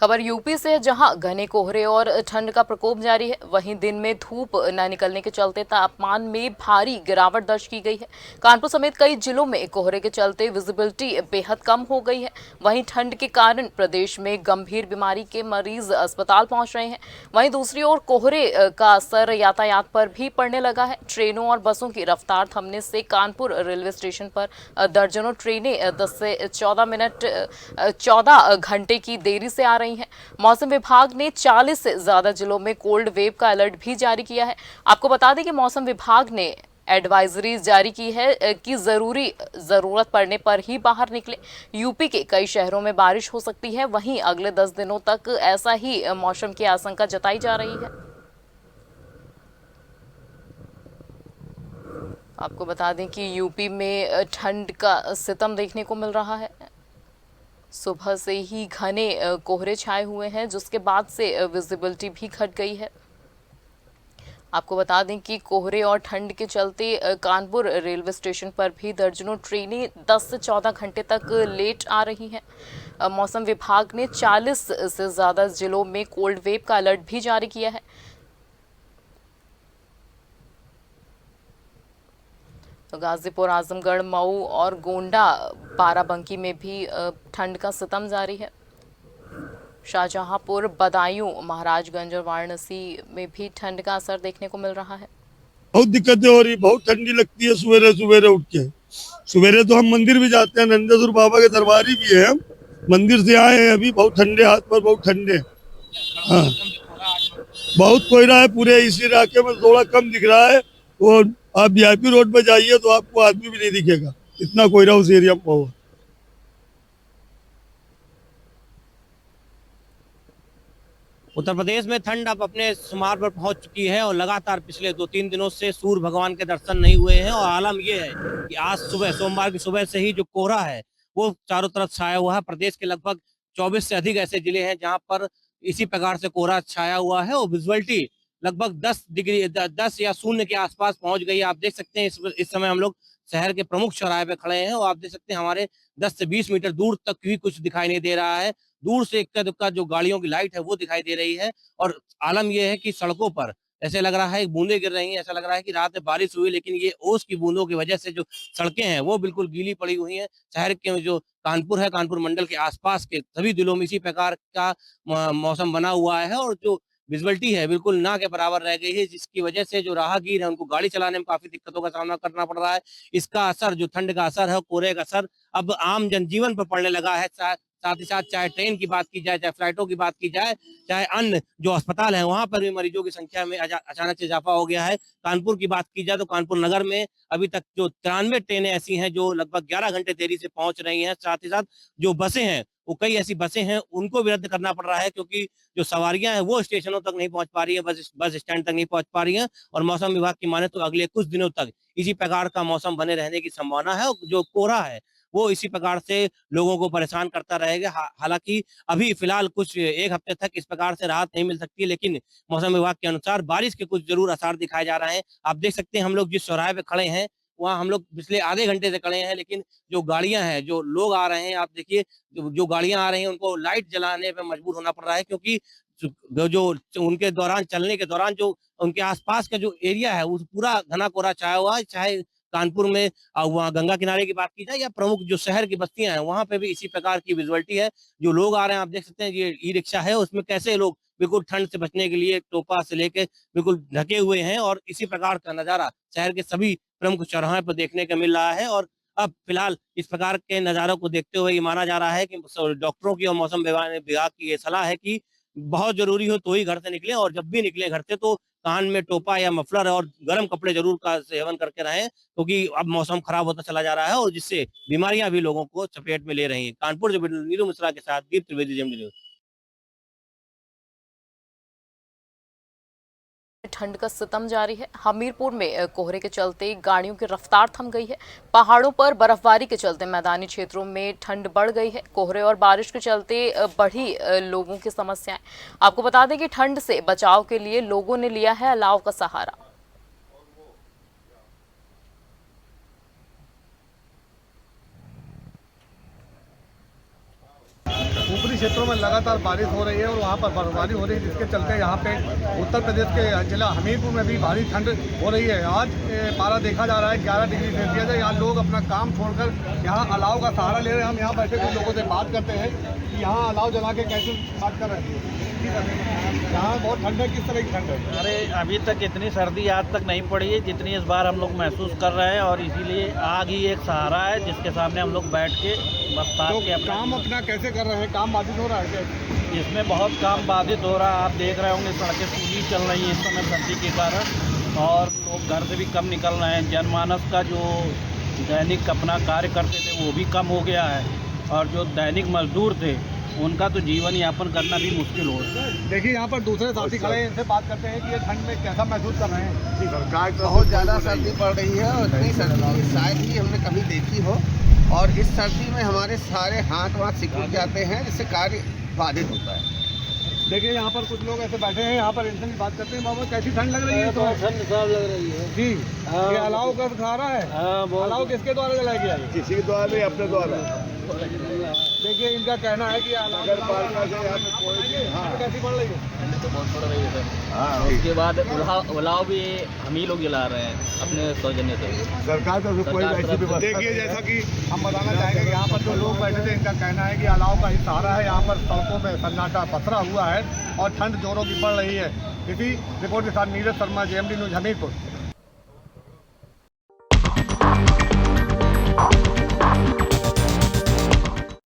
खबर यूपी से है, जहां घने कोहरे और ठंड का प्रकोप जारी है। वहीं दिन में धूप न निकलने के चलते तापमान में भारी गिरावट दर्ज की गई है। कानपुर समेत कई जिलों में कोहरे के चलते विजिबिलिटी बेहद कम हो गई है। वहीं ठंड के कारण प्रदेश में गंभीर बीमारी के मरीज अस्पताल पहुंच रहे हैं। वहीं दूसरी ओर कोहरे का असर यातायात पर भी पड़ने लगा है। ट्रेनों और बसों की रफ्तार थमने से कानपुर रेलवे स्टेशन पर दर्जनों ट्रेनें 10 से 14 घंटे की देरी से आ रही हैं। मौसम विभाग ने 40 से ज्यादा जिलों में कोल्ड वेव का अलर्ट भी जारी किया है। आपको बता दें कि मौसम विभाग ने एडवाइजरी जारी की है कि जरूरत पड़ने पर ही बाहर निकले। यूपी के कई शहरों में बारिश हो सकती है। वहीं अगले 10 दिनों तक ऐसा ही मौसम की आशंका जताई जा रही है। आपको बता दें कि यूपी में ठंड का सितम देखने को मिल रहा है। सुबह से ही घने कोहरे छाए हुए हैं, जिसके बाद से विजिबिलिटी भी घट गई है। आपको बता दें कि कोहरे और ठंड के चलते कानपुर रेलवे स्टेशन पर भी दर्जनों ट्रेनें 10 से 14 घंटे तक लेट आ रही हैं। मौसम विभाग ने 40 से ज़्यादा जिलों में कोल्ड वेव का अलर्ट भी जारी किया है। गाजीपुर, आजमगढ़, मऊ और गोंडा, बाराबंकी में भी ठंड का सितम जारी है। शाहजहांपुर, बदायूं, महाराजगंज और वाराणसी में भी ठंड का असर देखने को मिल रहा है। बहुत दिक्कतें हो रही, बहुत ठंडी लगती है सवेरे सवेरे उठ के। सवेरे तो हम मंदिर भी जाते हैं, नंदेश्वर बाबा के दरबारी भी है हम। मंदिर से आए हैं अभी, बहुत ठंडे, हाथ पर बहुत ठंडे। हाँ, बहुत कोहरा है पूरे इस इलाके में, थोड़ा कम दिख रहा है। और आप वीआईपी रोड पे जाइए तो आपको आदमी भी नहीं दिखेगा, इतना कोहरा उस एरिया में हुआ। उत्तर प्रदेश में ठंड अब अपने शुमार पर पहुंच चुकी है और लगातार पिछले 2-3 दिनों से सूर्य भगवान के दर्शन नहीं हुए हैं। और आलम यह है कि आज सुबह, सोमवार की सुबह से ही जो कोहरा है वो चारों तरफ छाया हुआ है। प्रदेश के लगभग 24 से अधिक ऐसे जिले हैं जहां पर इसी प्रकार से कोहरा छाया हुआ है और विजुअलिटी लगभग 10 या शून्य के आसपास पहुंच गई है। आप देख सकते हैं इस समय हम लोग शहर के प्रमुख चौराहे पे खड़े हैं और आप देख सकते हैं हमारे 10 से 20 मीटर दूर तक भी कुछ दिखाई नहीं दे रहा है। दूर से इक्का दुक्का जो गाड़ियों की लाइट है वो दिखाई दे रही है। और आलम यह है कि सड़कों पर ऐसे लग रहा है बूंदें गिर रही हैं, ऐसा लग रहा है कि रात में बारिश हुई, लेकिन ये ओस की बूंदों की वजह से जो सड़कें हैं वो बिल्कुल गीली पड़ी हुई हैं। शहर के जो कानपुर है, कानपुर मंडल के आसपास के सभी जिलों में इसी प्रकार का मौसम बना हुआ है और जो विजिबिलिटी है बिल्कुल ना के बराबर रह गई है, जिसकी वजह से जो राहगीर है उनको गाड़ी चलाने में काफी दिक्कतों का सामना करना पड़ रहा है। इसका असर, जो ठंड का असर है, कोहरे का असर अब आम जनजीवन पर पड़ने लगा है। साथ ही साथ चाहे ट्रेन की बात की जाए, चाहे फ्लाइटों की बात की जाए, चाहे अन्य जो अस्पताल है वहां पर भी मरीजों की संख्या में अचानक से इजाफा हो गया है। कानपुर की बात की जाए तो कानपुर नगर में अभी तक जो 93 ट्रेनें ऐसी हैं जो लगभग 11 घंटे देरी से पहुंच रही हैं। साथ ही साथ जो बसें हैं, वो कई ऐसी बसें हैं उनको भी रद्द करना पड़ रहा है, क्योंकि जो सवारियां हैं वो स्टेशनों तक नहीं पहुंच पा रही है, बस स्टैंड तक नहीं पहुंच पा रही है। और मौसम विभाग की माने तो अगले कुछ दिनों तक इसी प्रकार का मौसम बने रहने की संभावना है। और जो कोहरा है वो इसी प्रकार से लोगों को परेशान करता रहेगा। हालांकि अभी फिलहाल कुछ 1 हफ्ते तक इस प्रकार से राहत नहीं मिल सकती है, लेकिन मौसम विभाग के अनुसार बारिश के कुछ जरूर आसार दिखाए जा रहे हैं। आप देख सकते हैं हम लोग जिस चौराहे पे खड़े हैं वहाँ हम लोग पिछले आधे घंटे से खड़े हैं, लेकिन जो गाड़ियां हैं, जो लोग आ रहे हैं, आप देखिए जो गाड़ियां आ रही हैं उनको लाइट जलाने पे मजबूर होना पड़ रहा है, क्योंकि जो उनके दौरान, चलने के दौरान जो उनके आसपास का जो एरिया है वो पूरा घना कोहरा छाया हुआ है। चाहे कानपुर में वहाँ गंगा किनारे की बात की जाए या प्रमुख जो शहर की बस्तियां हैं वहां पे भी इसी प्रकार की विजुअलिटी है। जो लोग आ रहे हैं, आप देख सकते हैं ये ई रिक्शा है, उसमें कैसे लोग बिल्कुल ठंड से बचने के लिए टोपा से लेके बिल्कुल ढके हुए हैं। और इसी प्रकार का नजारा शहर के सभी प्रमुख चौराहे पर देखने को मिल रहा है। और अब फिलहाल इस प्रकार के नज़ारों को देखते हुए ये माना जा रहा है कि डॉक्टरों की और मौसम विभाग की ये सलाह है कि बहुत जरूरी हो तो ही घर से निकलें, और जब भी निकलें घर से तो कान में टोपा या मफलर और गर्म कपड़े जरूर का सेवन करके रहें, क्योंकि अब मौसम खराब होता चला जा रहा है और जिससे बीमारियां भी लोगों को चपेट में ले रही हैं। कानपुर से नीरू मिश्रा के साथ दीप त्रिवेदी, जेएमडी न्यूज। ठंड का सितम जारी है। हमीरपुर में कोहरे के चलते गाड़ियों की रफ्तार थम गई है। पहाड़ों पर बर्फबारी के चलते मैदानी क्षेत्रों में ठंड बढ़ गई है। कोहरे और बारिश के चलते बढ़ी लोगों की समस्याएं। आपको बता दें कि ठंड से बचाव के लिए लोगों ने लिया है अलाव का सहारा। ऊपरी क्षेत्रों में लगातार बारिश हो रही है और वहाँ पर बर्फबारी हो रही है, जिसके चलते यहाँ पे उत्तर प्रदेश के जिला हमीरपुर में भी भारी ठंड हो रही है। आज पारा देखा जा रहा है 11 डिग्री सेल्सियस है। यहाँ लोग अपना काम छोड़कर यहाँ अलाव का सहारा ले रहे हैं। हम यहाँ बैठे कुछ लोगों से बात करते हैं कि यहाँ अलाव जला के कैसे बात कर रहे हैं। यहाँ बहुत ठंड है, किस तरह की ठंड है? अरे अभी तक इतनी सर्दी आज तक नहीं पड़ी है जितनी इस बार हम लोग महसूस कर रहे हैं, और इसीलिए आग ही एक सहारा है जिसके सामने हम लोग बैठ के बस ताक के तो काम अपना कैसे कर रहे हैं? काम बाधित हो रहा है क्या? इसमें बहुत काम बाधित हो रहा है। आप देख रहे होंगे सड़कें सूखी चल रही हैं इस समय सर्दी के कारण, और लोग घर से भी कम निकल रहे हैं। जनमानस का जो दैनिक अपना कार्य करते थे वो भी कम हो गया है, और जो दैनिक मजदूर थे उनका तो जीवन यापन करना भी मुश्किल हो रहा है। देखिए यहाँ पर दूसरे साथी खड़े हैं, इनसे बात करते हैं कि ये ठंड में कैसा महसूस कर रहे हैं। सरकार बहुत ज़्यादा सर्दी पड़ रही है और इतनी सर्दी शायद ही हमने कभी देखी हो, और इस सर्दी में हमारे सारे हाथ वाथ सिकुड़ जाते हैं, जिससे कार्य बाधित होता है। देखिए यहाँ पर कुछ लोग ऐसे बैठे हैं, यहाँ पर इनसे भी बात करते हैं। बाबा कैसी ठंड लग रही है? तो ठंड साफ लग रही है जी, ये अलाव का सहारा है। अलाव किसके द्वारा जलाया गया है? किसी के द्वारा नहीं, अपने द्वारा। देखिए इनका कहना है कि अलाव कैसी पड़ रही है? तो बहुत पड़ रही है सर। उसके बाद उलाव भी हम ही लोग जला रहे हैं अपने सौजन्य से। सरकार का कोई ऐसी व्यवस्था। देखिए जैसा कि हम बताना चाहेंगे कि यहाँ पर जो लोग बैठे थे इनका कहना है कि अलाव का ही सहारा है। यहाँ पर सड़कों में सन्नाटा पसरा हुआ है और ठंड जोरों की पड़ रही है। इसी रिपोर्ट के साथ नीरज शर्मा, JMD न्यूज़, हमीरपुर।